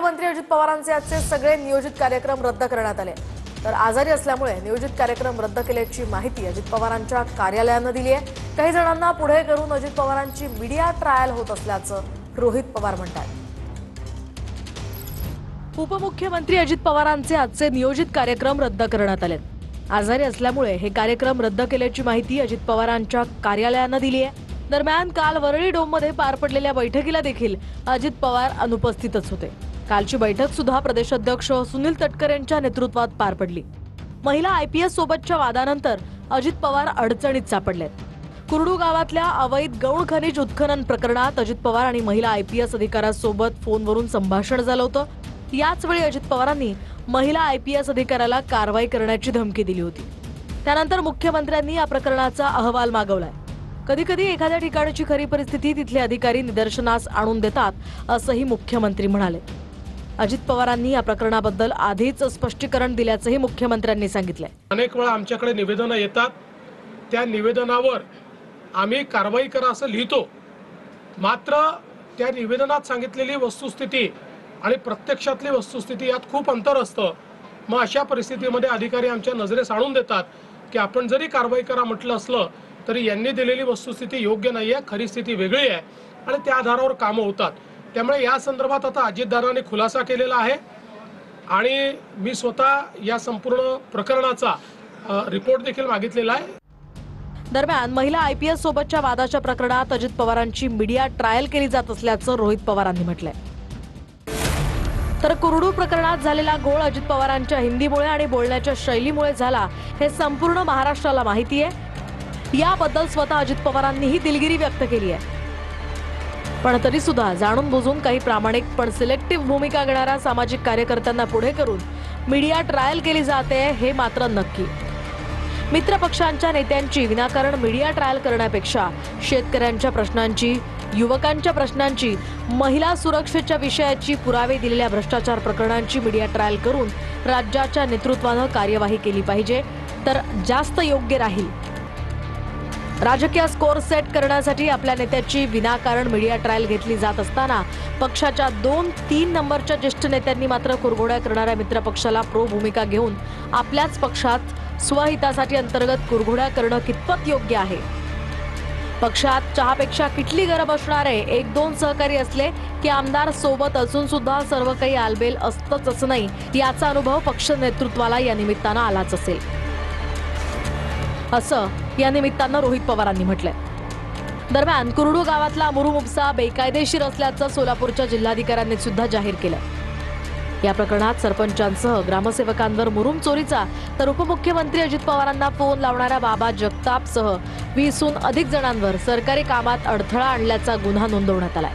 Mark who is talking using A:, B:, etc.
A: मुख्यमंत्री अजित पवारांचे आजचे सगळे नियोजित कार्यक्रम रद्द करण्यात आले। तर आजारी असल्यामुळे नियोजित कार्यक्रम रद्द केल्याची माहिती अजित पवारांच्या कार्यालयाने दिली आहे। काही जणांना पुढे करून अजित पवारांची मीडिया ट्रायल होत असल्याचं रोहित पवार म्हणतात। उपमुख्यमंत्री अजित पवारांचे आजचे नियोजित कार्यक्रम रद्द करण्यात आले। आजारी असल्यामुळे हे कार्यक्रम रद्द केल्याची माहिती अजित पवारांच्या कार्यालयाने दिली आहे। दरम्यान काल वरळी डोममध्ये पार पडलेल्या बैठकीला देखील अजित पवार अनुपस्थितच होते। कालची बैठक सुद्धा प्रदेशाध्यक्ष सुनील तटकरे यांच्या नेतृत्वात पार पडली। महिला आयपीएस सोबतच्या वादानंतर अजित पवार अडचणीत सापडलेत। कुरडू गावातल्या अवैध गौण खनिज उत्खनन प्रकरणात अजित पवार आणि महिला आयपीएस अधिकाऱ्यासोबत फोनवरून संभाषण झालं होतं। याच वेळी अजित पवारांनी महिला आयपीएस अधिकाऱ्याला कारवाई करण्याची धमकी दिली होती। त्यानंतर मुख्यमंत्र्यांनी या प्रकरणाचा अहवाल मागवलाय। कधी कधी एखाद्या ठिकाणची खरी परिस्थिती तिथले अधिकारी निदर्शनास आणून देतात, असंही मुख्यमंत्री म्हणाले। अजित पवारांनी या प्रकरणाबद्दल आधीच स्पष्टीकरण दिल्याचंही मुख्यमंत्र्यांनी सांगितलंय।
B: अनेक वेळा आमच्याकडे निवेदनं येतात, त्या निवेदनावर आम्ही कारवाई करा असं लिहितो, मात्र त्या निवेदनात सांगितलेली वस्तुस्थिती आणि प्रत्यक्षातली वस्तुस्थिती यात खूप अंतर असतं। मग अशा परिस्थितीमध्ये अधिकारी आमच्या नजरेस आणून देतात की आपण जरी कारवाई करा म्हटलं असलं तरी यांनी दिलेली वस्तुस्थिती योग्य नाही आहे, खरी स्थिती वेगळी आहे आणि त्या आधारावर कामं होतात। त्यामुळे या संदर्भात आता अजितदादांनी खुलासा केलेला आहे आणि मी स्वतः या संपूर्ण प्रकरणाचा रिपोर्ट देखील मागितलेला आहे।
A: दरम्यान महिला आयपीएस सोबतच्या वादाच्या प्रकरणात अजित पवारांची मीडिया ट्रायल केली जात असल्याचं रोहित पवारांनी म्हटलंय। तर कुरडू प्रकरणात झालेला गोळ अजित पवारांच्या हिंदीमुळे आणि बोलण्याच्या शैलीमुळे झाला, हे संपूर्ण महाराष्ट्राला माहिती आहे। याबद्दल स्वतः अजित पवारांनीही दिलगिरी व्यक्त केली आहे। पण तरी सुद्धा जाणून बुजून काही प्रामाणिक पण सिलेक्टिव्ह भूमिका घेणाऱ्या सामाजिक कार्यकर्त्यांना पुढे करून मीडिया ट्रायल केली जाते, हे मात्र नक्की। मित्र पक्षांच्या नेत्यांची विनाकारण मीडिया ट्रायल करण्यापेक्षा शेतकऱ्यांच्या प्रश्नांची, युवकांच्या प्रश्नांची, महिला सुरक्षेच्या विषयाची, पुरावे दिलेल्या भ्रष्टाचार प्रकरणांची मीडिया ट्रायल करून राज्याच्या नेतृत्वानं कार्यवाही केली पाहिजे, तर जास्त योग्य राहील। राजकीय स्कोर सेट करण्यासाठी आपल्या नेत्याची विनाकारण मीडिया ट्रायल घेतली जात असताना पक्षाच्या 2-3 नंबरच्या ज्येष्ठ नेत्यांनी मात्र कुरघोड्या करणाऱ्या मित्रपक्षाला प्रो भूमिका घेऊन आपल्याच पक्षात स्वहितासाठी अंतर्गत कुरघोड्या करणं कितपत योग्य आहे? पक्षात चहापेक्षा किटली गरम असणारे 1-2 सहकारी असले की आमदार सोबत असून सुद्धा सर्व काही आलबेल असतंच असं नाही, याचा अनुभव पक्ष नेतृत्वाला या निमित्तानं आलाच असेल, असं या निमित्तानं रोहित पवारांनी म्हटलंय। दरम्यान कुरडू गावातला मुरुम उपसा बेकायदेशीर असल्याचं सोलापूरच्या जिल्हाधिकाऱ्यांनी सुद्धा जाहीर केलं। या प्रकरणात सरपंचांसह ग्रामसेवकांवर मुरुम चोरीचा तर उपमुख्यमंत्री अजित पवारांना फोन लावणाऱ्या बाबा जगतापसह 20हून अधिक जणांवर सरकारी कामात अडथळा आणल्याचा गुन्हा नोंदवण्यात आलाय।